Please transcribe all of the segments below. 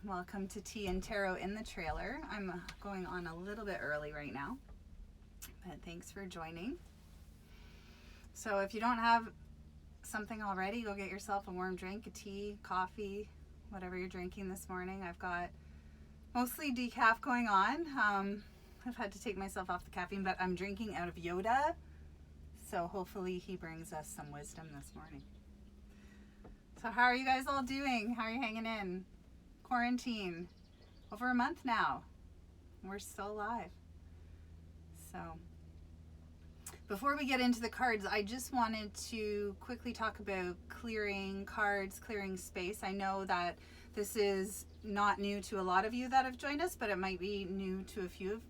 Welcome to Tea and Tarot in the trailer. I'm going on a little bit early right now, but thanks for joining. So if you don't have something already, go get yourself a warm drink, a tea, coffee, whatever you're drinking this morning. I've got mostly decaf going on. I've had to take myself off the caffeine, but I'm drinking out of Yoda. So hopefully he brings us some wisdom this morning. So how are you guys all doing? How are you hanging in? Quarantine. Over a month now. We're still alive. So before we get into the cards, I just wanted to quickly talk about clearing cards, clearing space. I know that this is not new to a lot of you that have joined us, but it might be new to a few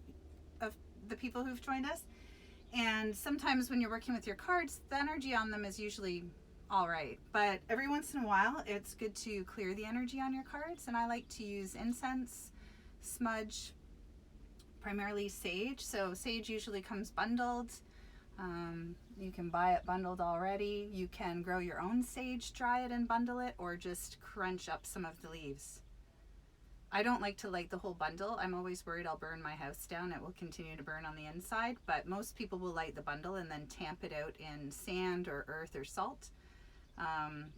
of the people who've joined us. And sometimes when you're working with your cards, the energy on them is usually all right. But every once in a while, it's good to clear the energy on your cards. And I like to use incense, smudge, primarily sage. So sage usually comes bundled. You can buy it bundled already. You can grow your own sage, dry it and bundle it, or just crunch up some of the leaves. I don't like to light the whole bundle. I'm always worried I'll burn my house down. It will continue to burn on the inside, but most people will light the bundle and then tamp it out in sand or earth or salt,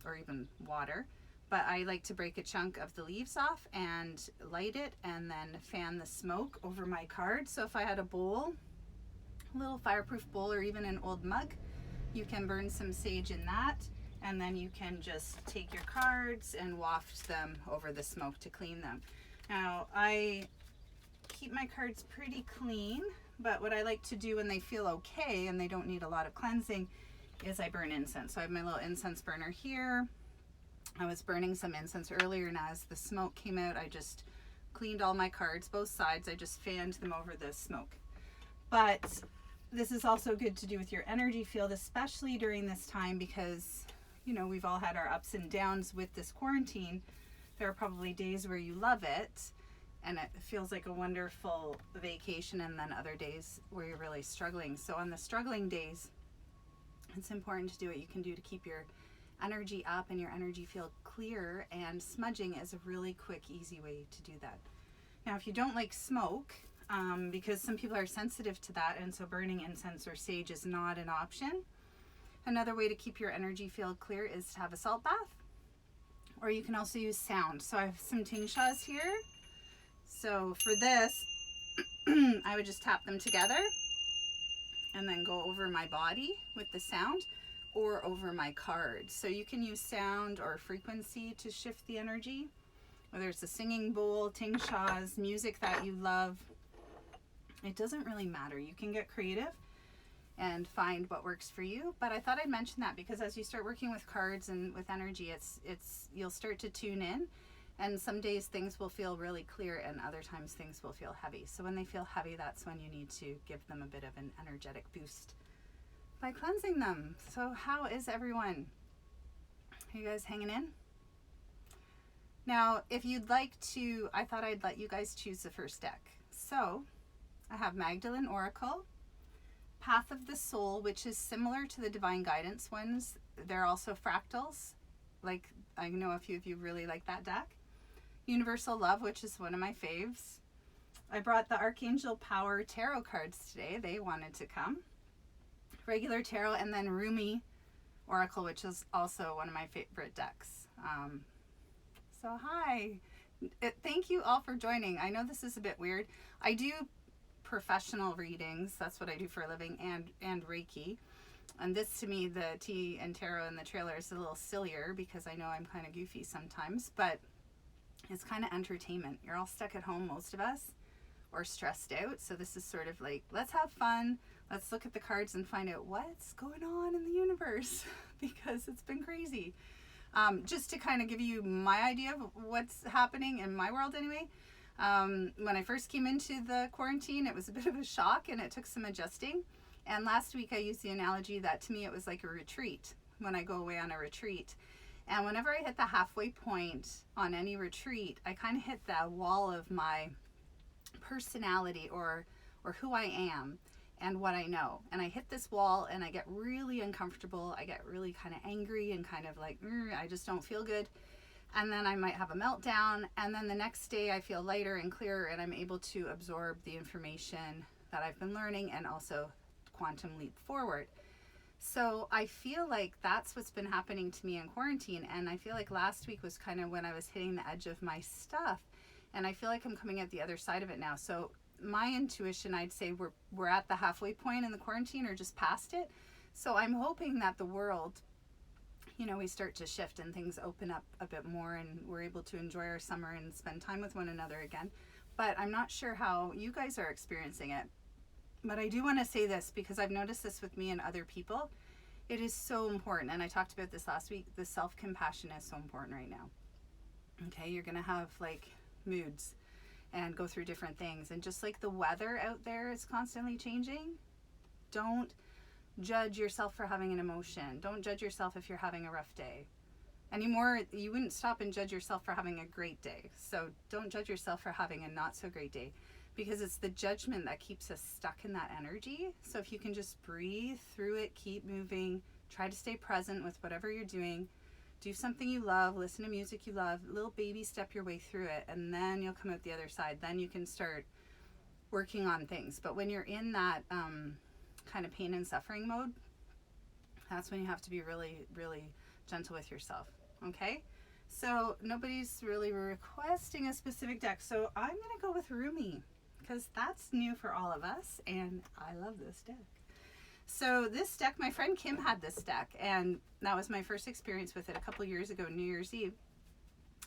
or even water. But I like to break a chunk of the leaves off and light it and then fan the smoke over my card. So if I had a bowl, a little fireproof bowl, or even an old mug, you can burn some sage in that, and then you can just take your cards and waft them over the smoke to clean them. Now, I keep my cards pretty clean, but what I like to do when they feel okay and they don't need a lot of cleansing is I burn incense. So I have my little incense burner here. I was burning some incense earlier, and as the smoke came out, I just cleaned all my cards, both sides. I just fanned them over the smoke. But this is also good to do with your energy field, especially during this time, because, you know, we've all had our ups and downs with this quarantine. There are probably days where you love it and it feels like a wonderful vacation, and then other days where you're really struggling. So on the struggling days, it's important to do what you can do to keep your energy up and your energy field clear, and smudging is a really quick, easy way to do that. Now, if you don't like smoke, because some people are sensitive to that, and so burning incense or sage is not an option, another way to keep your energy field clear is to have a salt bath, or you can also use sound. So I have some tingshas here. So for this, I would just tap them together and then go over my body with the sound, or over my cards. So you can use sound or frequency to shift the energy, whether it's a singing bowl, tingshas, music that you love. It doesn't really matter. You can get creative and find what works for you. But I thought I'd mention that because as you start working with cards and with energy, it's you'll start to tune in, and some days things will feel really clear and other times things will feel heavy. So when they feel heavy, that's when you need to give them a bit of an energetic boost by cleansing them. So how is everyone? Are you guys hanging in? Now, if you'd like to, I thought I'd let you guys choose the first deck. So I have Magdalene Oracle, Path of the Soul, which is similar to the Divine Guidance ones. They're also fractals. Like, I know a few of you really like that deck. Universal Love, which is one of my faves. I brought the Archangel Power Tarot cards today. They wanted to come. Regular Tarot, and then Rumi Oracle, which is also one of my favorite decks. So hi. Thank you all for joining. I know this is a bit weird. I do professional readings. That's what I do for a living, and Reiki. And this, to me, the tea and tarot in the trailer is a little sillier because I know I'm kind of goofy sometimes, but it's kind of entertainment. You're all stuck at home, most of us, or stressed out. So this is sort of like, let's have fun. Let's look at the cards and find out what's going on in the universe because it's been crazy. Just to kind of give you my idea of what's happening in my world anyway. When I first came into the quarantine, it was a bit of a shock and it took some adjusting. And last week I used the analogy that to me it was like a retreat when I go away on a retreat. And whenever I hit the halfway point on any retreat, I kind of hit the wall of my personality or who I am and what I know. And I hit this wall and I get really uncomfortable. I get really kind of angry and kind of like, I just don't feel good. and then I might have a meltdown, and then the next day I feel lighter and clearer, and I'm able to absorb the information that I've been learning and also quantum leap forward. So I feel like that's what's been happening to me in quarantine, and I feel like last week was kind of when I was hitting the edge of my stuff, and I feel like I'm coming at the other side of it now. So my intuition, I'd say we're at the halfway point in the quarantine or just past it. So I'm hoping that the world, you know, we start to shift and things open up a bit more and we're able to enjoy our summer and spend time with one another again. But I'm not sure how you guys are experiencing it. But I do want to say this because I've noticed this with me and other people. It is so important, and I talked about this last week, the self-compassion is so important right now. Okay, you're going to have like moods and go through different things. And just like the weather out there is constantly changing, don't judge yourself for having an emotion. Don't judge yourself if you're having a rough day. Anymore, you wouldn't stop and judge yourself for having a great day. So don't judge yourself for having a not so great day, because it's the judgment that keeps us stuck in that energy. So if you can just breathe through it, keep moving, try to stay present with whatever you're doing, do something you love, listen to music you love, little baby step your way through it, and then you'll come out the other side. Then you can start working on things. But when you're in that kind of pain and suffering mode, that's when you have to be really, really gentle with yourself. Okay? So nobody's really requesting a specific deck. So I'm going to go with Rumi, because that's new for all of us, and I love this deck. So this deck, my friend Kim had this deck, and that was my first experience with it a couple years ago, New Year's Eve.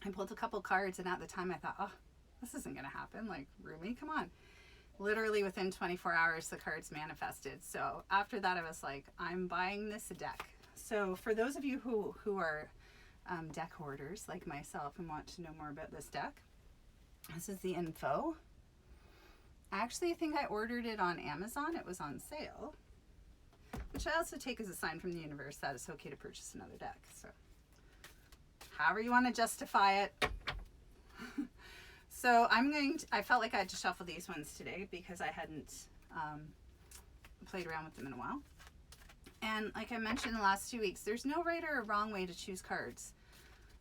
I pulled a couple cards, and at the time I thought, oh, this isn't going to happen. Like, Rumi, come on. Literally within 24 hours, the cards manifested. So after that, I was like, I'm buying this deck. So for those of you who are deck hoarders like myself and want to know more about this deck, this is the info. I actually think I ordered it on Amazon. It was on sale, which I also take as a sign from the universe that it's okay to purchase another deck. So however you want to justify it. So I felt like I had to shuffle these ones today because I hadn't played around with them in a while. And like I mentioned the last 2 weeks, there's no right or wrong way to choose cards.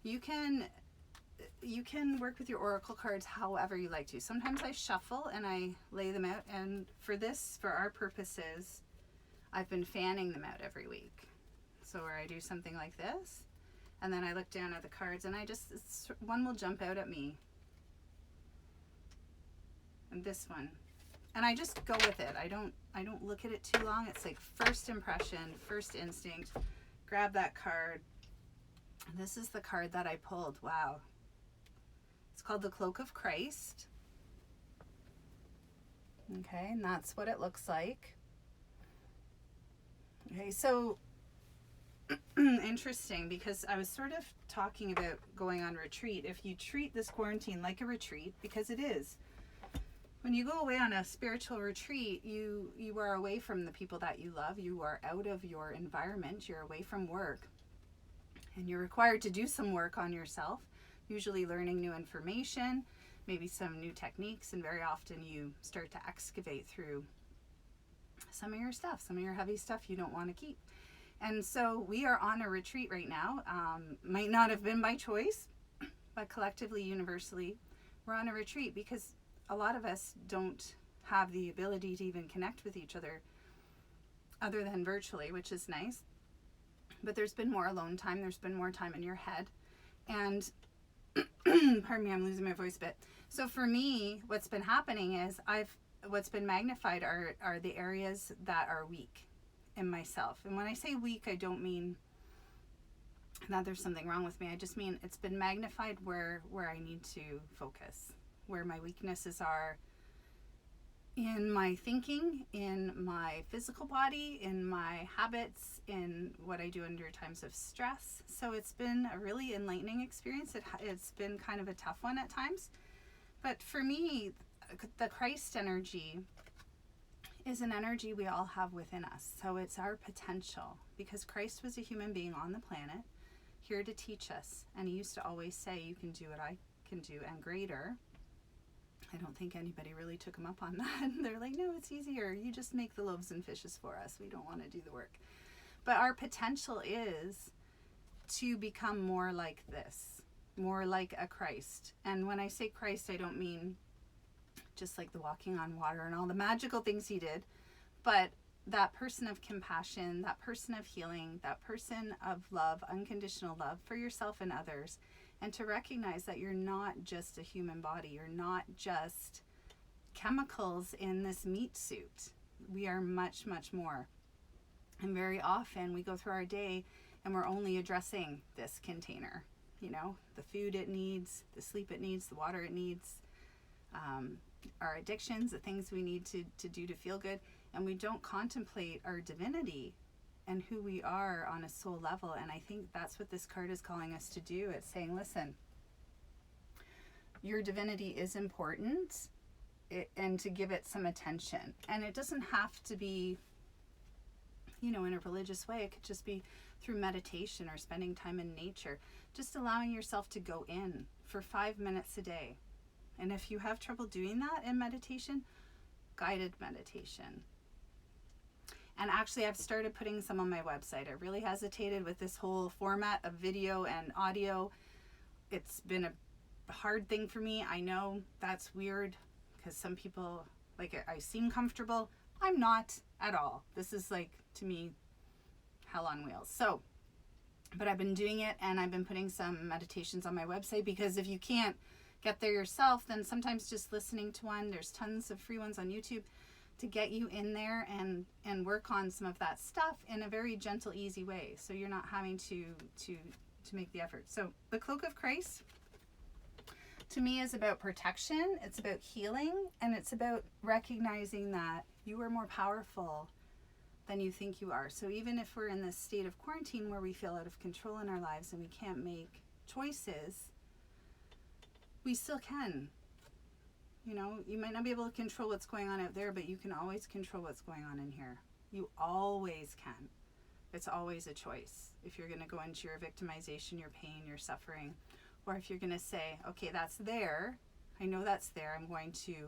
You can work with your oracle cards however you like to. Sometimes I shuffle and I lay them out, and for our purposes, I've been fanning them out every week. So where I do something like this, and then I look down at the cards, and one will jump out at me. And this one. And I just go with it. I don't look at it too long. It's like first impression, first instinct. Grab that card. This is the card that I pulled. Wow. It's called the Cloak of Christ. Okay, and that's what it looks like. Okay, so interesting, because I was sort of talking about going on retreat. If you treat this quarantine like a retreat, because it is. When you go away on a spiritual retreat, you are away from the people that you love. You are out of your environment. You're away from work. And you're required to do some work on yourself, usually learning new information, maybe some new techniques, and very often you start to excavate through some of your stuff, some of your heavy stuff you don't want to keep. And so we are on a retreat right now. Might not have been by choice, but collectively, universally, we're on a retreat because a lot of us don't have the ability to even connect with each other than virtually, which is nice. But there's been more alone time. There's been more time in your head. And, pardon me, I'm losing my voice a bit. So for me, what's been happening is what's been magnified are the areas that are weak in myself. And when I say weak, I don't mean that there's something wrong with me. I just mean it's been magnified where I need to focus, where my weaknesses are in my thinking, in my physical body, in my habits, in what I do under times of stress. So it's been a really enlightening experience. It's been kind of a tough one at times. But for me, the Christ energy is an energy we all have within us. So it's our potential, because Christ was a human being on the planet, here to teach us. And he used to always say, you can do what I can do and greater. I don't think anybody really took him up on that. They're like, no, it's easier. You just make the loaves and fishes for us. We don't want to do the work. But our potential is to become more like this. more like a Christ. And when I say Christ, I don't mean just like the walking on water and all the magical things he did, but that person of compassion, that person of healing, that person of love, unconditional love for yourself and others, and to recognize that you're not just a human body. You're not just chemicals in this meat suit. We are much, much more. And very often we go through our day and we're only addressing this container, you know, the food it needs, the sleep it needs, the water it needs, our addictions, the things we need to do to feel good. And we don't contemplate our divinity and who we are on a soul level. And I think that's what this card is calling us to do. It's saying, listen, your divinity is important, and to give it some attention. And it doesn't have to be, you know, in a religious way. It could just be through meditation or spending time in nature. Just allowing yourself to go in for 5 minutes a day. And if you have trouble doing that in meditation, guided meditation. And actually, I've started putting some on my website. I really hesitated with this whole format of video and audio. It's been a hard thing for me. I know that's weird because some people, like, I seem comfortable. I'm not at all. This is, like, to me, hell on wheels. So, but I've been doing it, and I've been putting some meditations on my website, because if you can't get there yourself, then sometimes just listening to one, there's tons of free ones on YouTube to get you in there and work on some of that stuff in a very gentle, easy way. So you're not having to make the effort. So the Cloak of Christ, to me, is about protection. It's about healing, and it's about recognizing that you are more powerful than you think you are. So even if we're in this state of quarantine where we feel out of control in our lives and we can't make choices, we still can. You know, you might not be able to control what's going on out there, but you can always control what's going on in here. You always can. It's always a choice. If you're going to go into your victimization, your pain, your suffering, or if you're going to say, okay, that's there. I know that's there. I'm going to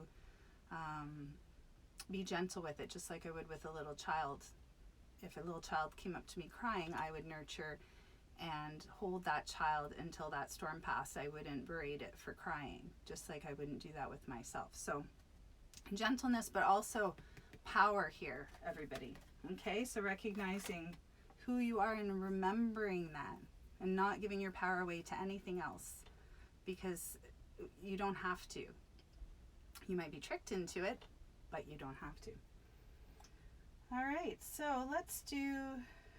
be gentle with it, just like I would with a little child. If a little child came up to me crying, I would nurture and hold that child until that storm passed. I wouldn't berate it for crying, just like I wouldn't do that with myself. So gentleness, but also power here, everybody. Okay, so recognizing who you are and remembering that, and not giving your power away to anything else, because you don't have to. You might be tricked into it, but you don't have to. All right, so let's do,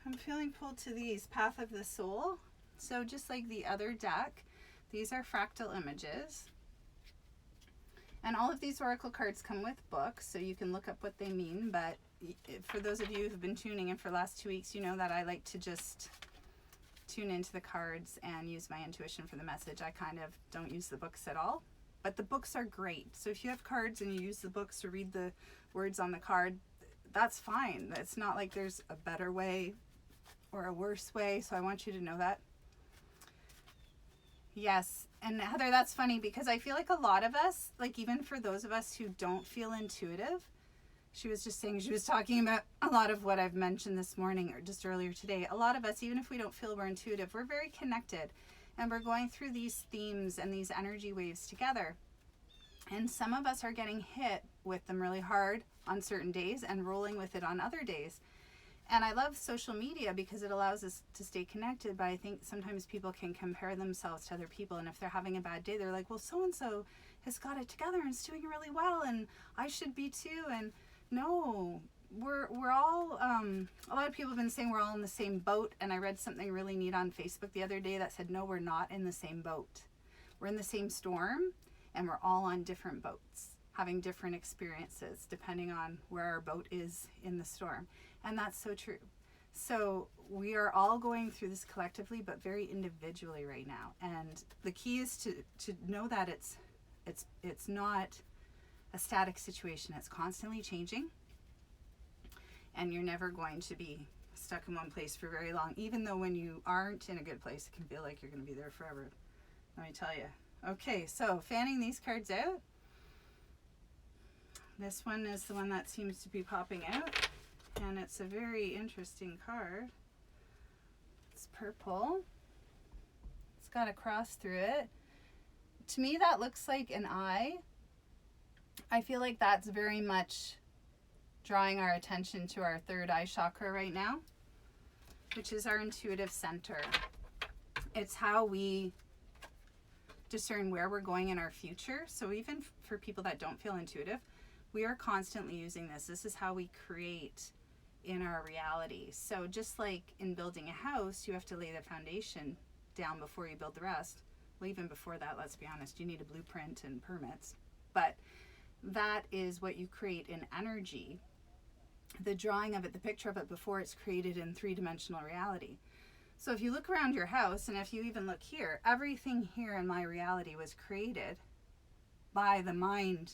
I'm feeling pulled to these, Path of the Soul. So just like the other deck, these are fractal images. And all of these oracle cards come with books, so you can look up what they mean. But for those of you who've been tuning in for the last 2 weeks, you know that I like to just tune into the cards and use my intuition for the message. I kind of don't use the books at all. But the books are great. So if you have cards and you use the books to read the words on the card, that's fine. It's not like there's a better way or a worse way, so I want you to know that. Yes, and Heather, that's funny, because I feel like a lot of us, like even for those of us who don't feel intuitive, she was just saying, she was talking about a lot of what I've mentioned this morning or just earlier today. A lot of us, even if we don't feel we're intuitive, we're very connected, and we're going through these themes and these energy waves together. And some of us are getting hit with them really hard on certain days and rolling with it on other days. And I love social media because it allows us to stay connected, but I think sometimes people can compare themselves to other people, and if they're having a bad day, they're like, well, so-and-so has got it together and is doing really well, and I should be too. And no, we're all, a lot of people have been saying we're all in the same boat, and I read something really neat on Facebook the other day that said, no, we're not in the same boat. We're in the same storm, and we're all on different boats, having different experiences depending on where our boat is in the storm. And that's so true. So we are all going through this collectively, but very individually right now. And the key is to know that it's not a static situation. It's constantly changing. And you're never going to be stuck in one place for very long. Even though when you aren't in a good place, it can feel like you're going to be there forever. Let me tell you. Okay, so fanning these cards out. This one is the one that seems to be popping out. And it's a very interesting card. It's purple. It's got a cross through it. To me, that looks like an eye. I feel like that's very much drawing our attention to our third eye chakra right now, which is our intuitive center. It's how we discern where we're going in our future. So even for people that don't feel intuitive, we are constantly using this. This is how we create in our reality. So just like in building a house, you have to lay the foundation down before you build the rest. Well, even before that, let's be honest, you need a blueprint and permits. But that is what you create in energy. The drawing of it, the picture of it before it's created in three-dimensional reality. So if you look around your house, and if you even look here, everything here in my reality was created by the mind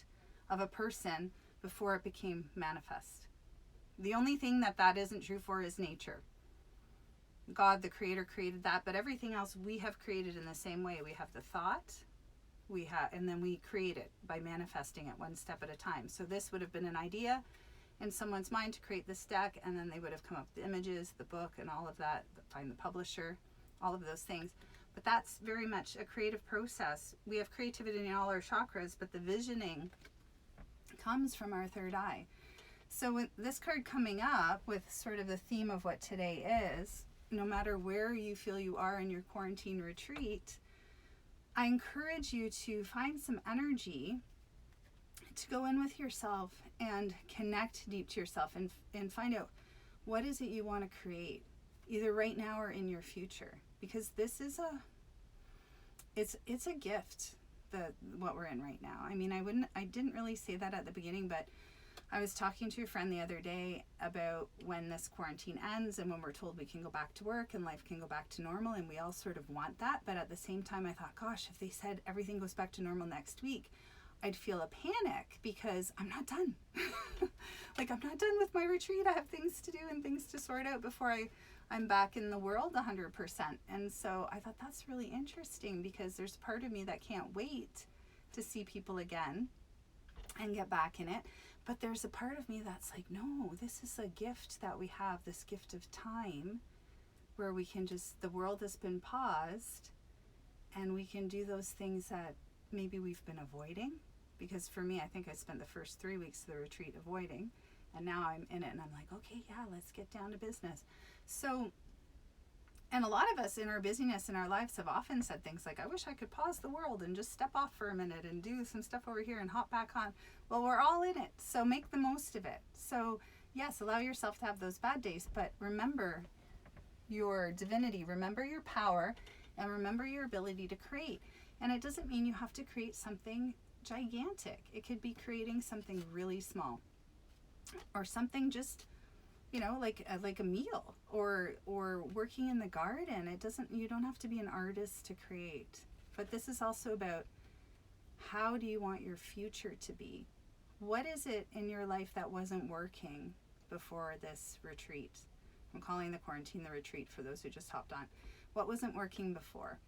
of a person before it became manifest. The only thing that isn't true for is nature. God, the creator, created that, but everything else we have created in the same way. We have the thought, and then we create it by manifesting it one step at a time. So this would have been an idea in someone's mind to create this deck, and then they would have come up with the images, the book, and all of that, find the publisher, all of those things. But that's very much a creative process. We have creativity in all our chakras, but the visioning comes from our third eye. So with this card coming up with sort of the theme of what today is, no matter where you feel you are in your quarantine retreat, I encourage you to find some energy to go in with yourself and connect deep to yourself and find out what is it you want to create, either right now or in your future. Because this is it's a gift, what we're in right now. I mean, I didn't really say that at the beginning, but I was talking to a friend the other day about when this quarantine ends and when we're told we can go back to work and life can go back to normal, and we all sort of want that. But at the same time, I thought, gosh, if they said everything goes back to normal next week, I'd feel a panic because I'm not done. Like, I'm not done with my retreat. I have things to do and things to sort out before I'm back in the world 100%. And so I thought that's really interesting, because there's part of me that can't wait to see people again and get back in it. But there's a part of me that's like, no, this is a gift that we have, this gift of time where we can the world has been paused and we can do those things that maybe we've been avoiding. Because for me, I think I spent the first 3 weeks of the retreat avoiding, and now I'm in it and I'm like, okay, yeah, let's get down to business. So, and a lot of us in our busyness in our lives have often said things like, I wish I could pause the world and just step off for a minute and do some stuff over here and hop back on. Well, we're all in it, so make the most of it. So yes, allow yourself to have those bad days, but remember your divinity, remember your power, and remember your ability to create. And it doesn't mean you have to create something gigantic. It could be creating something really small, or something just, like a meal, or working in the garden. You don't have to be an artist to create. But this is also about, how do you want your future to be? What is it in your life that wasn't working before this retreat? I'm calling the quarantine the retreat for those who just hopped on. What wasn't working before?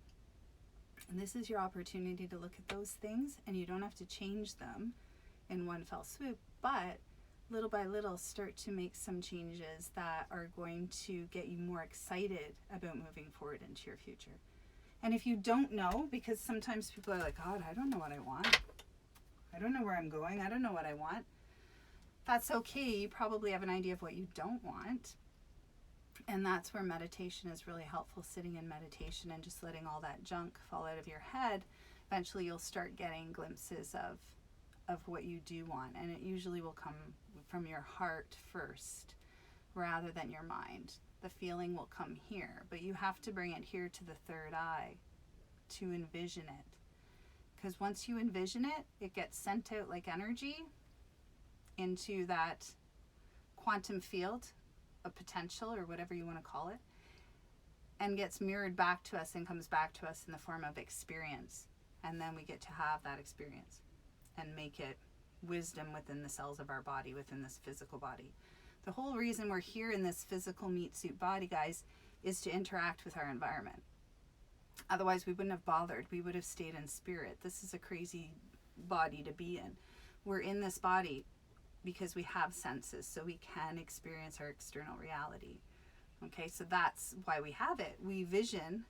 And this is your opportunity to look at those things, and you don't have to change them in one fell swoop, but little by little start to make some changes that are going to get you more excited about moving forward into your future. And if you don't know, because sometimes people are like, God, I don't know what I want. I don't know where I'm going. I don't know what I want. That's okay. You probably have an idea of what you don't want. And that's where meditation is really helpful, sitting in meditation and just letting all that junk fall out of your head. Eventually you'll start getting glimpses of what you do want. And it usually will come from your heart first rather than your mind. The feeling will come here, but you have to bring it here to the third eye to envision it. Because once you envision it, it gets sent out like energy into that quantum field of potential, or whatever you want to call it, and gets mirrored back to us and comes back to us in the form of experience. And then we get to have that experience and make it wisdom within the cells of our body, within this physical body. The whole reason we're here in this physical meat suit body, guys, is to interact with our environment. Otherwise, we wouldn't have bothered. We would have stayed in spirit. This is a crazy body to be in. We're in this body because we have senses, so we can experience our external reality. Okay, so that's why we have it. We vision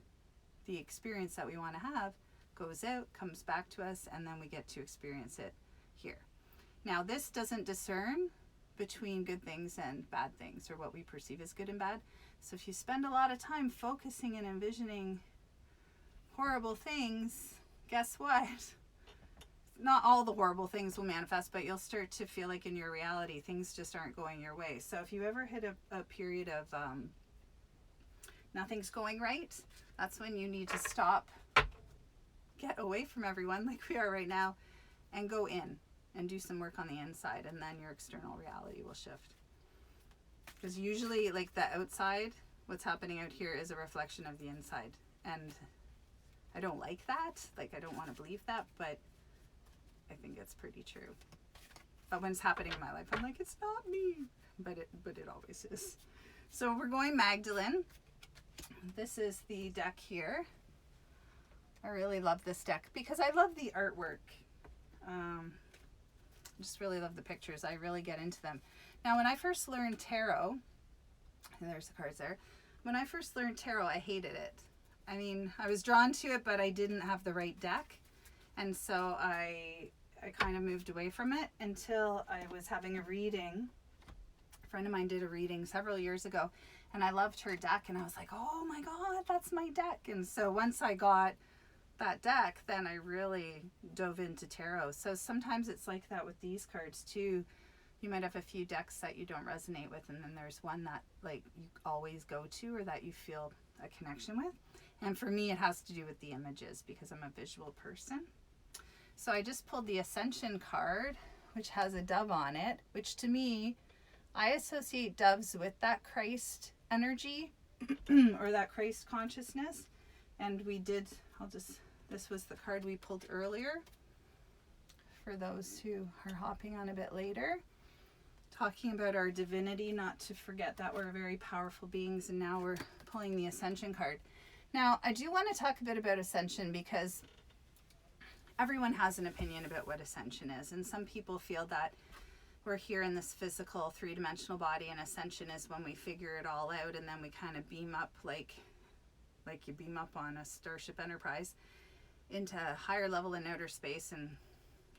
the experience that we want to have goes out, comes back to us, and then we get to experience it here. Now, this doesn't discern between good things and bad things, or what we perceive as good and bad. So if you spend a lot of time focusing and envisioning horrible things, guess what? Not all the horrible things will manifest, but you'll start to feel like in your reality things just aren't going your way. So if you ever hit a period of nothing's going right, that's when you need to stop, get away from everyone like we are right now, and go in and do some work on the inside, and then your external reality will shift. Because usually, like, the outside, what's happening out here is a reflection of the inside. And I don't like that. Like, I don't want to believe that, but I think it's pretty true. But when it's happening in my life, I'm like, it's not me. But it always is. So we're going Magdalene. This is the deck here. I really love this deck because I love the artwork. I just really love the pictures. I really get into them. Now, when I first learned tarot, and there's the cards there. When I first learned tarot, I hated it. I mean, I was drawn to it, but I didn't have the right deck. And so I kind of moved away from it until I was having a reading. A friend of mine did a reading several years ago, and I loved her deck, and I was like, oh my God, that's my deck. And so once I got that deck, then I really dove into tarot. So sometimes it's like that with these cards too. You might have a few decks that you don't resonate with, and then there's one that like you always go to or that you feel a connection with. And for me, it has to do with the images because I'm a visual person. So I just pulled the Ascension card, which has a dove on it, which to me, I associate doves with that Christ energy or that Christ consciousness. And we did, this was the card we pulled earlier for those who are hopping on a bit later, talking about our divinity, not to forget that we're very powerful beings, and now we're pulling the Ascension card. Now, I do want to talk a bit about Ascension because everyone has an opinion about what Ascension is, and some people feel that we're here in this physical three-dimensional body, and Ascension is when we figure it all out, and then we kind of beam up like you beam up on a Starship Enterprise into a higher level in outer space, and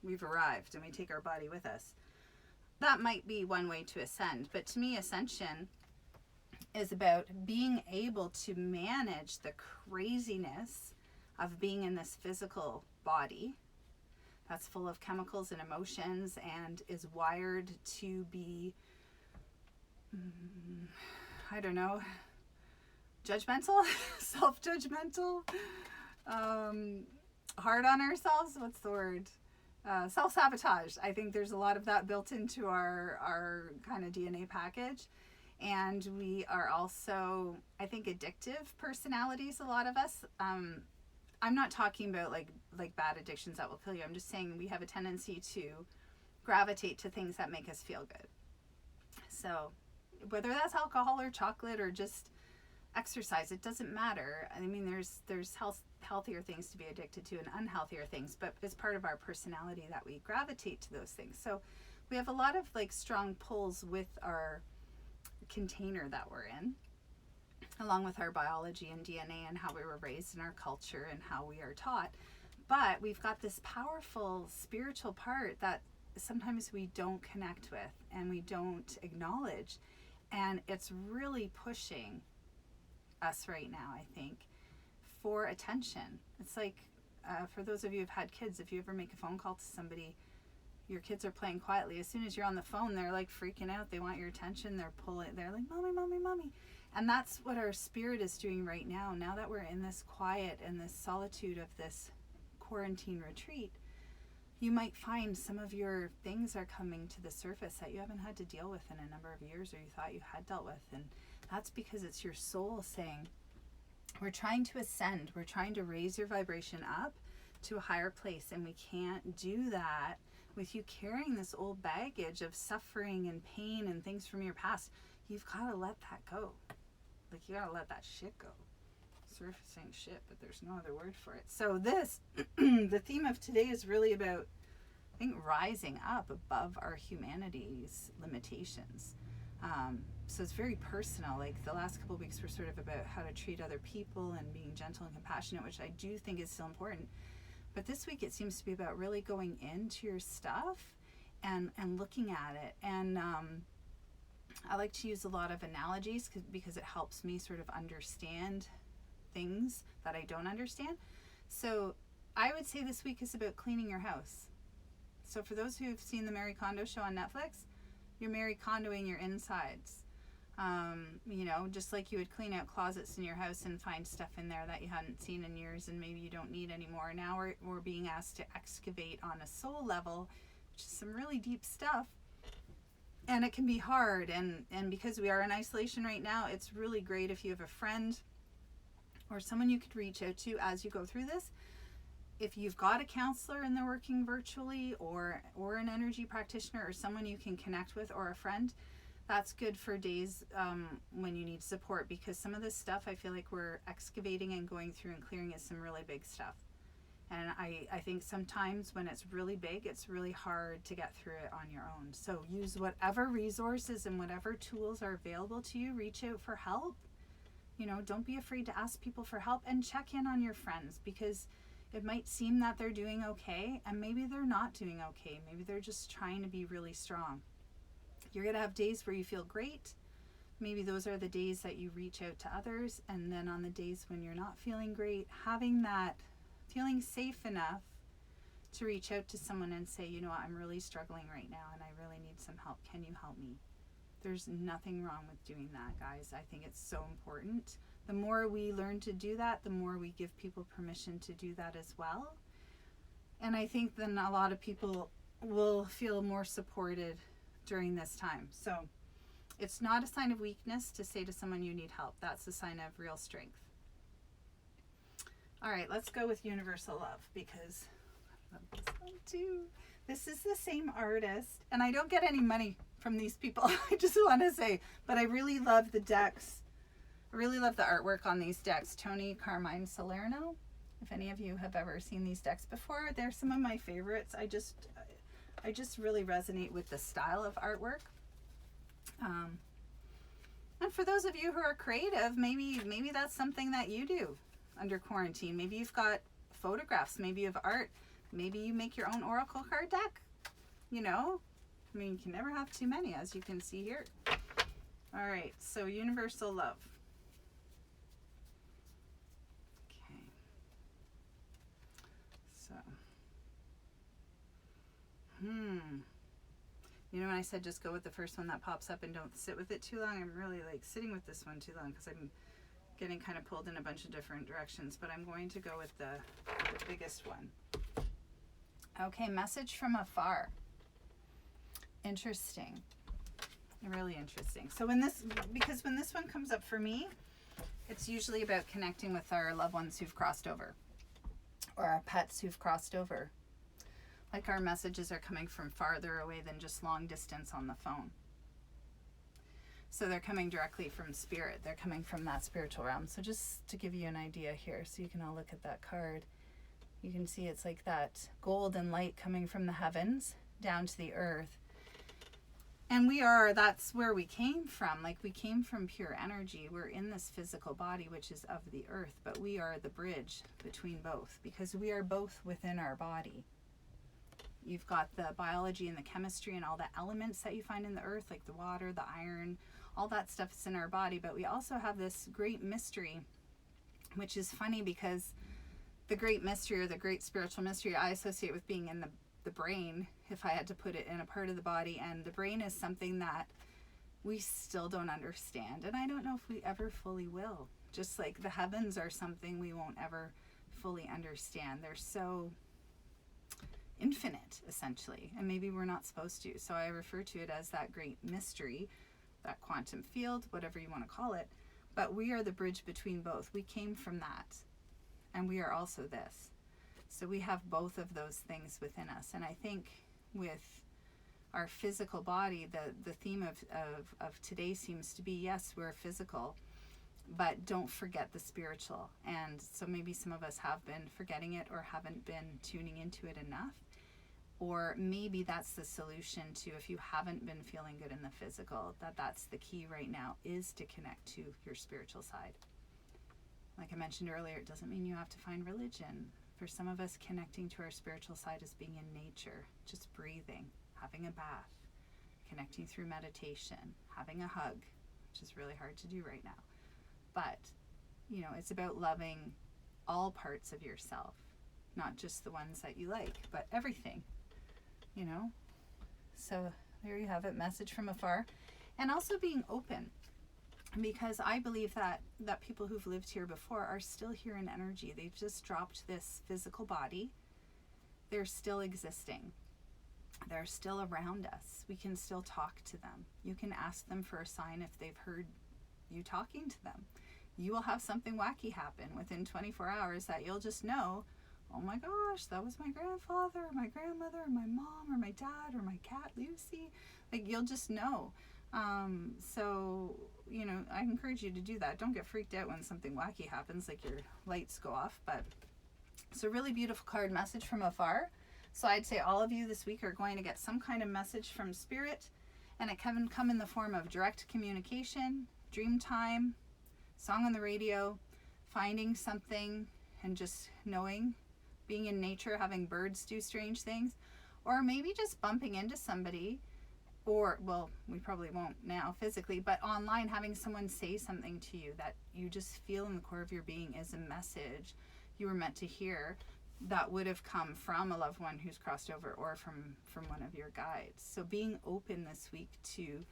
we've arrived and we take our body with us. That might be one way to ascend, but to me, Ascension is about being able to manage the craziness of being in this physical body that's full of chemicals and emotions and is wired to be, I don't know, judgmental, self-judgmental, hard on ourselves. What's the word? Self-sabotage. I think there's a lot of that built into our kind of DNA package. And we are also, I think, addictive personalities, a lot of us. I'm not talking about like bad addictions that will kill you. I'm just saying we have a tendency to gravitate to things that make us feel good. So whether that's alcohol or chocolate or just exercise, it doesn't matter. I mean, there's healthier things to be addicted to and unhealthier things, but it's part of our personality that we gravitate to those things. So we have a lot of like strong pulls with our container that we're in, along with our biology and DNA and how we were raised in our culture and how we are taught. But we've got this powerful spiritual part that sometimes we don't connect with and we don't acknowledge, and it's really pushing us right now, I think, for attention. It's like, for those of you who've had kids, if you ever make a phone call to somebody, your kids are playing quietly. As soon as you're on the phone, they're like freaking out. They want your attention. They're like, mommy, mommy, mommy. And that's what our spirit is doing right now. Now that we're in this quiet and this solitude of this quarantine retreat, you might find some of your things are coming to the surface that you haven't had to deal with in a number of years, or you thought you had dealt with. And that's because it's your soul saying, we're trying to ascend. We're trying to raise your vibration up to a higher place. And we can't do that with you carrying this old baggage of suffering and pain and things from your past. You've got to let that go. Like, you got to let that shit go. Surfacing shit, but there's no other word for it. So this, the theme of today is really about, I think, rising up above our humanity's limitations. so it's very personal. Like the last couple of weeks were sort of about how to treat other people and being gentle and compassionate, which I do think is still important. But this week it seems to be about really going into your stuff and looking at it. And I like to use a lot of analogies because it helps me sort of understand things that I don't understand. So I would say this week is about cleaning your house. So for those who've seen the Marie Kondo show on Netflix, you're Marie Kondoing your insides. Just like you would clean out closets in your house and find stuff in there that you hadn't seen in years and maybe you don't need anymore. Now we're being asked to excavate on a soul level, which is some really deep stuff. And it can be hard. And because we are in isolation right now, it's really great if you have a friend or someone you could reach out to as you go through this. If you've got a counselor and they're working virtually, or an energy practitioner or someone you can connect with, or a friend, that's good for days when you need support, because some of this stuff I feel like we're excavating and going through and clearing is some really big stuff. And I think sometimes when it's really big, it's really hard to get through it on your own. So use whatever resources and whatever tools are available to you. Reach out for help. Don't be afraid to ask people for help, and check in on your friends, because it might seem that they're doing okay, and maybe they're not doing okay. Maybe they're just trying to be really strong. You're going to have days where you feel great. Maybe those are the days that you reach out to others. And then on the days when you're not feeling great, feeling safe enough to reach out to someone and say, I'm really struggling right now and I really need some help. Can you help me? There's nothing wrong with doing that, guys. I think it's so important. The more we learn to do that, the more we give people permission to do that as well. And I think then a lot of people will feel more supported during this time. So it's not a sign of weakness to say to someone you need help. That's a sign of real strength. All right, let's go with Universal Love, because I love this one too. This is the same artist, and I don't get any money from these people. I just want to say, but I really love the decks. I really love the artwork on these decks. Tony Carmine Salerno. If any of you have ever seen these decks before, they're some of my favorites. I just really resonate with the style of artwork. And for those of you who are creative, maybe that's something that you do under quarantine. Maybe you've got photographs, maybe you have art, maybe you make your own oracle card deck. You can never have too many, as you can see here. All right, so Universal Love. Okay. So, when I said just go with the first one that pops up and don't sit with it too long, I'm really sitting with this one too long because I'm getting kind of pulled in a bunch of different directions, but I'm going to go with the biggest one. Okay, message from Afar. Interesting. Really interesting. So when this one comes up for me, it's usually about connecting with our loved ones who've crossed over, or our pets who've crossed over. Like our messages are coming from farther away than just long distance on the phone. So they're coming directly from spirit. They're coming from that spiritual realm. So just to give you an idea here, so you can all look at that card, you can see it's like that golden light coming from the heavens down to the earth. And that's where we came from. We came from pure energy. We're in this physical body, which is of the earth, but we are the bridge between both, because we are both within our body. You've got the biology and the chemistry and all the elements that you find in the earth, like the water, the iron, all that stuff is in our body. But we also have this great mystery, which is funny because the great mystery, or the great spiritual mystery, I associate with being in the brain, if I had to put it in a part of the body. And the brain is something that we still don't understand. And I don't know if we ever fully will. Just like the heavens are something we won't ever fully understand. They're so infinite, essentially, and maybe we're not supposed to. So I refer to it as that great mystery, that quantum field, whatever you want to call it. But we are the bridge between both. We came from that, and we are also this. So we have both of those things within us. And I think with our physical body, the theme of today seems to be, yes, we're physical, but don't forget the spiritual. And so maybe some of us have been forgetting it or haven't been tuning into it enough. Or maybe that's the solution to, if you haven't been feeling good in the physical, that's the key right now, is to connect to your spiritual side. Like I mentioned earlier, it doesn't mean you have to find religion. For some of us, connecting to our spiritual side is being in nature, just breathing, having a bath, connecting through meditation, having a hug, which is really hard to do right now. But, you know, it's about loving all parts of yourself, not just the ones that you like, but everything, you know. So there you have it, message from afar. And also being open, because I believe that people who've lived here before are still here in energy. They've just dropped this physical body. They're still existing. They're still around us. We can still talk to them. You can ask them for a sign if they've heard you talking to them. You will have something wacky happen within 24 hours that you'll just know, oh my gosh, that was my grandfather or my grandmother or my mom or my dad or my cat Lucy. Like, you'll just know. So, you know, I encourage you to do that. Don't get freaked out when something wacky happens, like your lights go off. But it's a really beautiful card, message from afar. So I'd say all of you this week are going to get some kind of message from spirit, and it can come in the form of direct communication, dream time, song on the radio, finding something and just knowing, being in nature, having birds do strange things, or maybe just bumping into somebody, or, well, we probably won't now physically, but online, having someone say something to you that you just feel in the core of your being is a message you were meant to hear, that would have come from a loved one who's crossed over, or from one of your guides. So being open this week to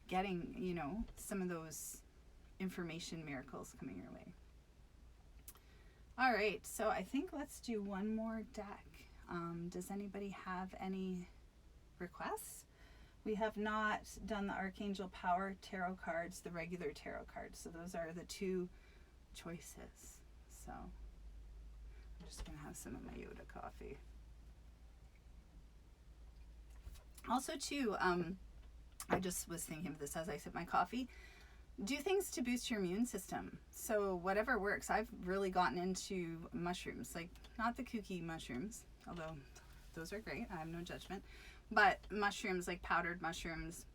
getting, you know, some of those information miracles coming your way. All right, so I think let's do one more deck. Does anybody have any requests? We have not done the Archangel Power Tarot cards, the regular tarot cards. So those are the two choices. So I'm just going to have some of my Yoda coffee. Also, too, I just was thinking of this as I sip my coffee. Do things to boost your immune system. So whatever works. I've really gotten into mushrooms, like not the kooky mushrooms, although those are great. I have no judgment. But mushrooms, like powdered mushrooms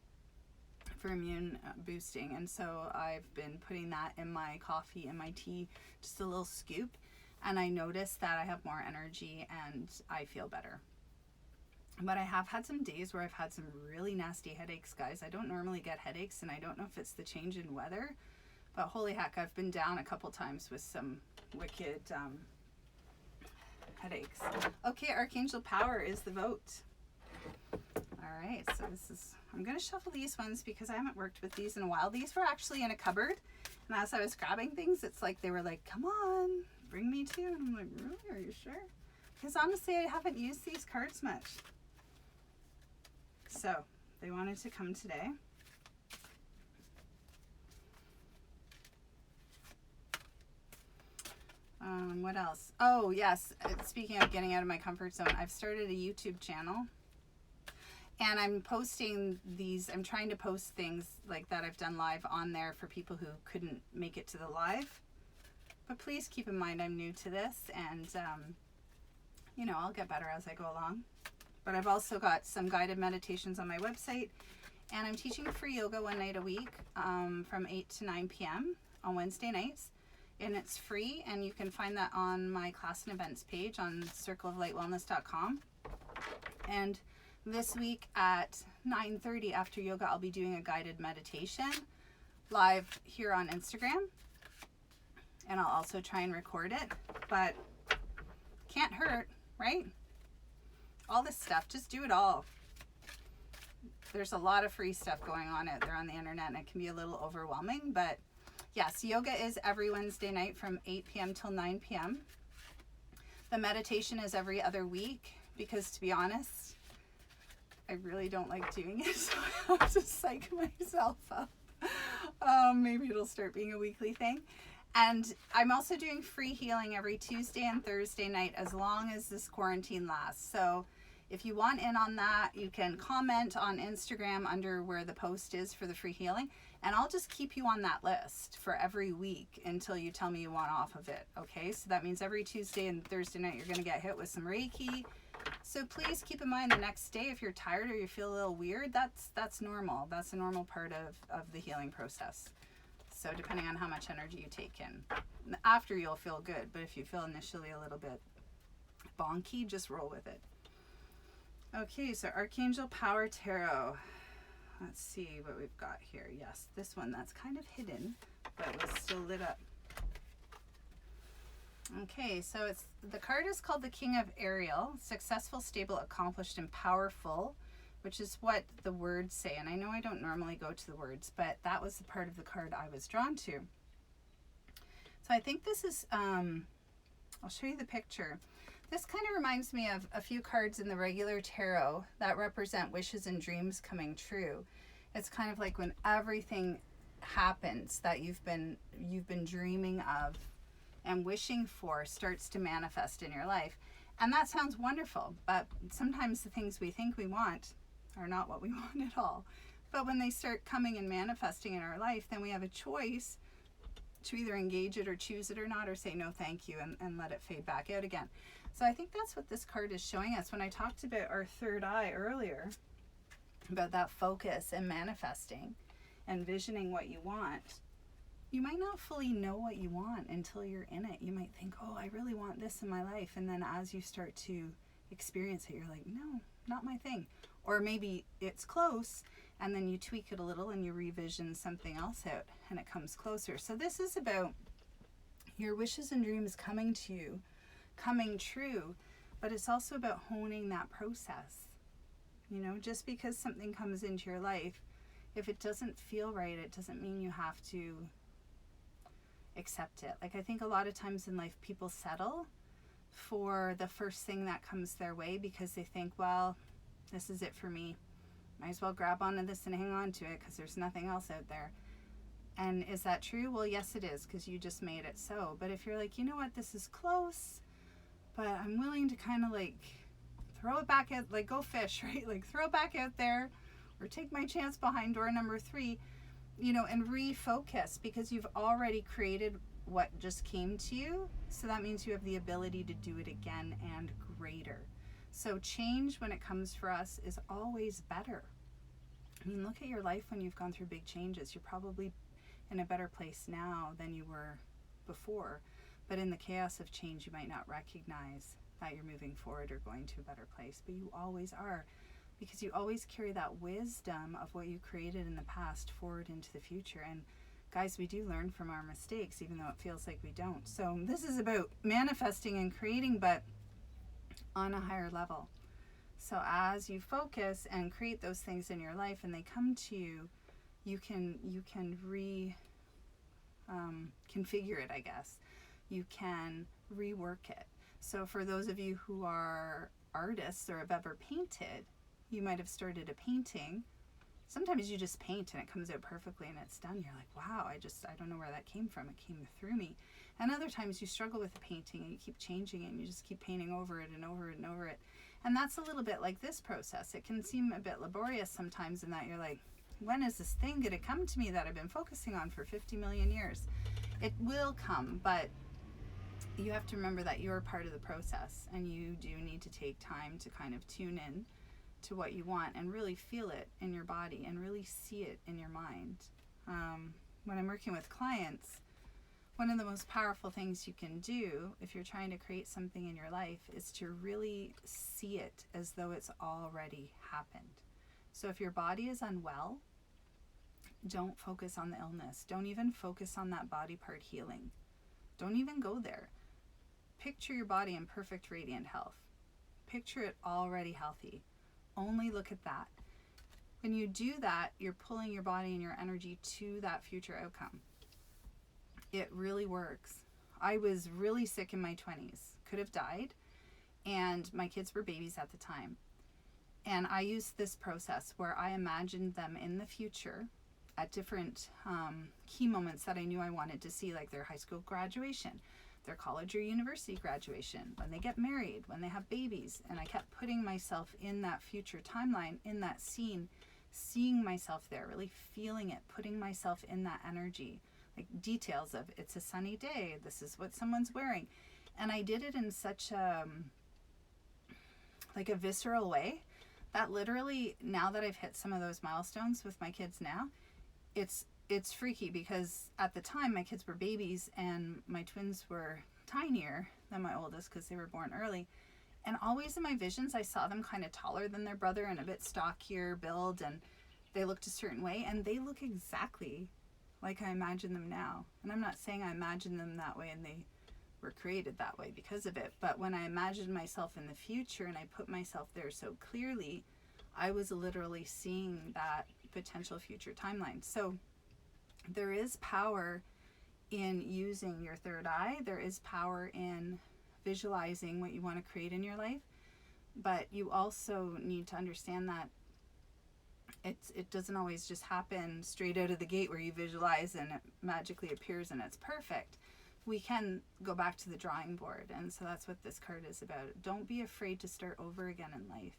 for immune boosting. And so I've been putting that in my coffee and my tea, just a little scoop. And I notice that I have more energy and I feel better. But I have had some days where I've had some really nasty headaches, guys. I don't normally get headaches, and I don't know if it's the change in weather. But holy heck, I've been down a couple times with some wicked headaches. Okay, Archangel Power is the vote. All right, so I'm going to shuffle these ones because I haven't worked with these in a while. These were actually in a cupboard, and as I was grabbing things, it's like they were like, come on, bring me two. And I'm like, really? Are you sure? Because honestly, I haven't used these cards much. So they wanted to come today. What else? Oh, yes. Speaking of getting out of my comfort zone, I've started a YouTube channel. And I'm posting these, I'm trying to post things like that I've done live on there for people who couldn't make it to the live. But please keep in mind I'm new to this, and, you know, I'll get better as I go along. But I've also got some guided meditations on my website, and I'm teaching free yoga one night a week from 8 to 9 p.m. on Wednesday nights. And it's free, and you can find that on my class and events page on circleoflightwellness.com. And this week at 9:30 after yoga, I'll be doing a guided meditation live here on Instagram. And I'll also try and record it, but can't hurt, right? All this stuff, just do it all. There's a lot of free stuff going on out there on the internet, and it can be a little overwhelming, but yes, yoga is every Wednesday night from 8 p.m. till 9 p.m. The meditation is every other week because, to be honest, I really don't like doing it, so I have to psych myself up. Maybe it'll start being a weekly thing. And I'm also doing free healing every Tuesday and Thursday night as long as this quarantine lasts. So if you want in on that, you can comment on Instagram under where the post is for the free healing. And I'll just keep you on that list for every week until you tell me you want off of it. Okay, so that means every Tuesday and Thursday night you're going to get hit with some Reiki, So please keep in mind the next day, if you're tired or you feel a little weird, that's normal. That's a normal part of the healing process. So depending on how much energy you take in. After, you'll feel good, but if you feel initially a little bit bonky, just roll with it. Okay, so Archangel Power Tarot. Let's see what we've got here. Yes, this one that's kind of hidden, but was still lit up. Okay, so the card is called the King of Ariel, successful, stable, accomplished, and powerful, which is what the words say. And I know I don't normally go to the words, but that was the part of the card I was drawn to. So I think this is, I'll show you the picture. This kind of reminds me of a few cards in the regular tarot that represent wishes and dreams coming true. It's kind of like when everything happens that you've been dreaming of and wishing for starts to manifest in your life. And that sounds wonderful, but sometimes the things we think we want are not what we want at all. But when they start coming and manifesting in our life, then we have a choice to either engage it or choose it or not, or say no thank you and let it fade back out again. So I think that's what this card is showing us. When I talked about our third eye earlier, about that focus and manifesting and visioning what you want, you might not fully know what you want until you're in it. You might think, oh, I really want this in my life. And then as you start to experience it, you're like, no, not my thing. Or maybe it's close, and then you tweak it a little and you revision something else out and it comes closer. So this is about your wishes and dreams coming to you, coming true, but it's also about honing that process. You know, just because something comes into your life, if it doesn't feel right, it doesn't mean you have to accept it. Like, I think a lot of times in life people settle for the first thing that comes their way because they think, well, this is it for me. Might as well grab onto this and hang on to it because there's nothing else out there. And is that true? Well, yes, it is, because you just made it so. But if you're like, you know what, this is close, but I'm willing to kind of like throw it back out, like go fish, right? Like throw it back out there or take my chance behind door number 3, you know, and refocus, because you've already created what just came to you. So that means you have the ability to do it again and greater. So change, when it comes for us, is always better. I mean, look at your life when you've gone through big changes. You're probably in a better place now than you were before. But in the chaos of change, you might not recognize that you're moving forward or going to a better place. But you always are, because you always carry that wisdom of what you created in the past forward into the future. And guys, we do learn from our mistakes, even though it feels like we don't. So this is about manifesting and creating, but on a higher level. So as you focus and create those things in your life and they come to you, you can configure it, I guess. You can rework it. So for those of you who are artists or have ever painted, you might have started a painting. Sometimes you just paint and it comes out perfectly and it's done. You're like, wow, I don't know where that came from. It came through me. And other times you struggle with the painting and you keep changing it and you just keep painting over it and over it and over it. And that's a little bit like this process. It can seem a bit laborious sometimes in that you're like, when is this thing going to come to me that I've been focusing on for 50 million years? It will come, but you have to remember that you're part of the process, and you do need to take time to kind of tune in to what you want and really feel it in your body and really see it in your mind. When I'm working with clients, one of the most powerful things you can do if you're trying to create something in your life is to really see it as though it's already happened. So if your body is unwell, don't focus on the illness. Don't even focus on that body part healing. Don't even go there. Picture your body in perfect, radiant health. Picture it already healthy. Only look at that. When you do that, you're pulling your body and your energy to that future outcome. It really works. I was really sick in my 20s, could have died, and my kids were babies at the time. And I used this process where I imagined them in the future at different key moments that I knew I wanted to see, like their high school graduation, their college or university graduation, when they get married, when they have babies. And I kept putting myself in that future timeline, in that scene, seeing myself there, really feeling it, putting myself in that energy, like details of it's a sunny day, this is what someone's wearing. And I did it in such a like a visceral way, that literally, now that I've hit some of those milestones with my kids now, it's freaky, because at the time my kids were babies and my twins were tinier than my oldest because they were born early. And always in my visions, I saw them kind of taller than their brother and a bit stockier build, and they looked a certain way, and they look exactly like I imagine them now. And I'm not saying I imagine them that way and they were created that way because of it, but when I imagined myself in the future and I put myself there so clearly, I was literally seeing that potential future timeline. So there is power in using your third eye. There is power in visualizing what you want to create in your life, but you also need to understand that it doesn't always just happen straight out of the gate where you visualize and it magically appears and it's perfect. We can go back to the drawing board, and so that's what this card is about. Don't be afraid to start over again in life.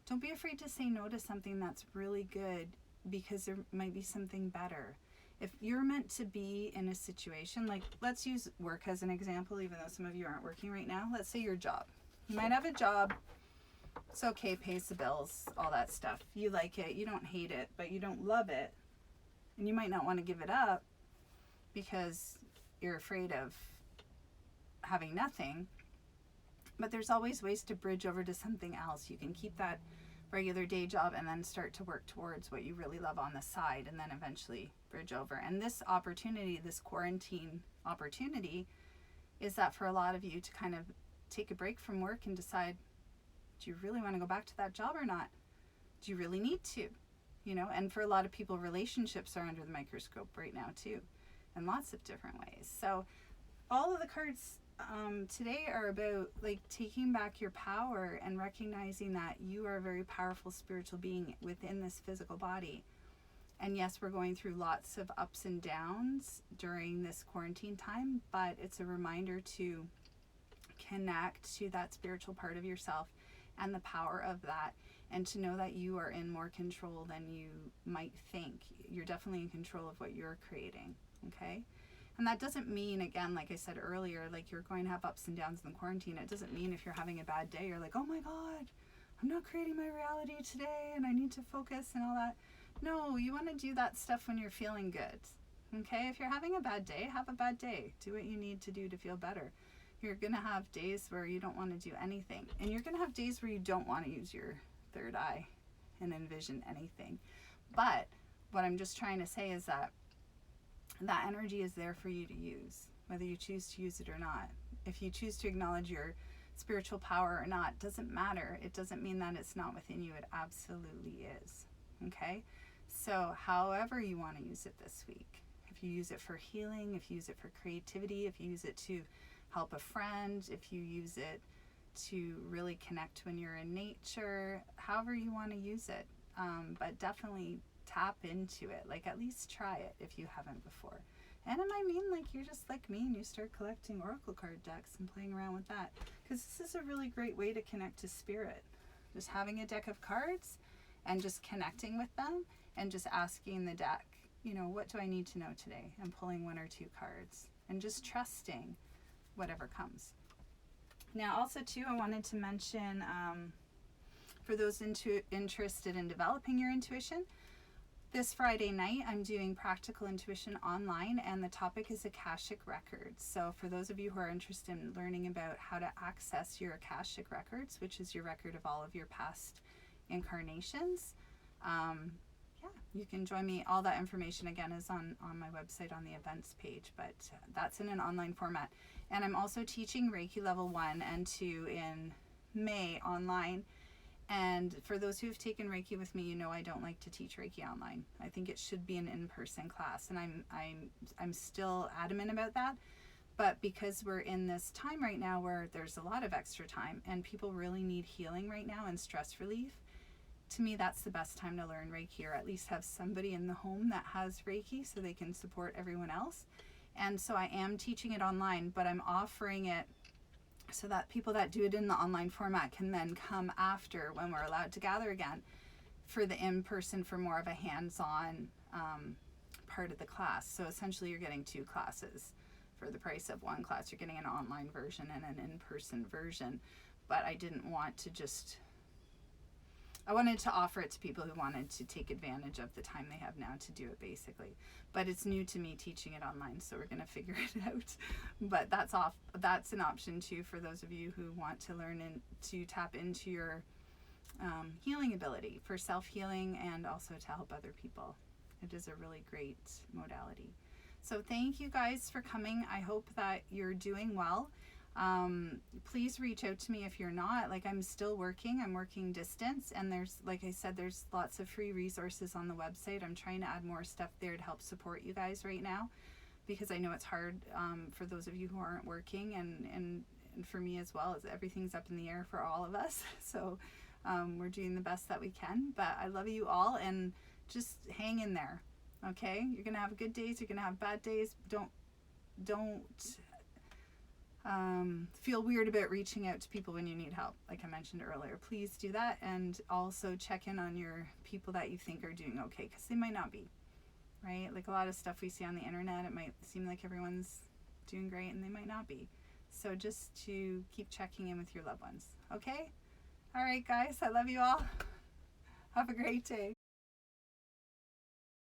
Don't be afraid to say no to something that's really good, because there might be something better. If you're meant to be in a situation, like let's use work as an example, even though some of you aren't working right now. Let's say your job. You might have a job, it's okay, pays the bills, all that stuff. You like it, you don't hate it, but you don't love it. And you might not want to give it up because you're afraid of having nothing. But there's always ways to bridge over to something else. You can keep that regular day job and then start to work towards what you really love on the side, and then eventually bridge over. And this opportunity, this quarantine opportunity, is that for a lot of you to kind of take a break from work and decide, do you really want to go back to that job or not? Do you really need to? You know, and for a lot of people, relationships are under the microscope right now too, in lots of different ways. So all of the cards today are about like taking back your power and recognizing that you are a very powerful spiritual being within this physical body. And yes, we're going through lots of ups and downs during this quarantine time, but it's a reminder to connect to that spiritual part of yourself and the power of that, and to know that you are in more control than you might think. You're definitely in control of what you're creating, okay? And that doesn't mean, again, like I said earlier, like you're going to have ups and downs in the quarantine. It doesn't mean if you're having a bad day, you're like, oh my God, I'm not creating my reality today and I need to focus and all that. No, you want to do that stuff when you're feeling good, okay? If you're having a bad day, have a bad day. Do what you need to do to feel better. You're going to have days where you don't want to do anything. And you're going to have days where you don't want to use your third eye and envision anything. But what I'm just trying to say is that that energy is there for you to use, whether you choose to use it or not. If you choose to acknowledge your spiritual power or not, doesn't matter. It doesn't mean that it's not within you. It absolutely is. Okay? So however you want to use it this week, if you use it for healing, if you use it for creativity, if you use it to help a friend, if you use it to really connect when you're in nature, however you want to use it, but definitely tap into it. Like at least try it if you haven't before. And I mean, like you're just like me and you start collecting oracle card decks and playing around with that, because this is a really great way to connect to spirit. Just having a deck of cards and just connecting with them and just asking the deck, you know, what do I need to know today? And pulling one or two cards and just trusting whatever comes. Now also too, I wanted to mention for those interested in developing your intuition, this Friday night I'm doing Practical Intuition online, and the topic is Akashic Records. So for those of you who are interested in learning about how to access your Akashic Records, which is your record of all of your past incarnations, yeah, you can join me. All that information again is on my website on the events page, but that's in an online format. And I'm also teaching Reiki level 1 and 2 in May online. And for those who have taken Reiki with me, you know I don't like to teach Reiki online. I think it should be an in-person class, and I'm still adamant about that. But because we're in this time right now where there's a lot of extra time and people really need healing right now and stress relief, to me that's the best time to learn Reiki, or at least have somebody in the home that has Reiki so they can support everyone else. And so I am teaching it online, but I'm offering it so that people that do it in the online format can then come after, when we're allowed to gather again, for the in-person, for more of a hands-on part of the class. So essentially you're getting 2 classes for the price of 1 class. You're getting an online version and an in-person version. But I didn't want to just I wanted to offer it to people who wanted to take advantage of the time they have now to do it, basically. But it's new to me teaching it online, so we're going to figure it out. But that's an option too for those of you who want to learn and to tap into your healing ability for self-healing and also to help other people. It is a really great modality. So thank you guys for coming. I hope that you're doing well. Please reach out to me if you're not. Like, I'm still working. I'm working distance, and there's, like I said, there's lots of free resources on the website. I'm trying to add more stuff there to help support you guys right now, because I know it's hard for those of you who aren't working, and for me as well, as everything's up in the air for all of us. So we're doing the best that we can. But I love you all, and just hang in there. Okay, you're gonna have good days. You're gonna have bad days. Don't feel weird about reaching out to people when you need help. Like I mentioned earlier, please do that, and also check in on your people that you think are doing okay, because they might not be, right? Like a lot of stuff we see on the internet, it might seem like everyone's doing great and they might not be. So just to keep checking in with your loved ones. Okay, all right guys, I love you all. Have a great day.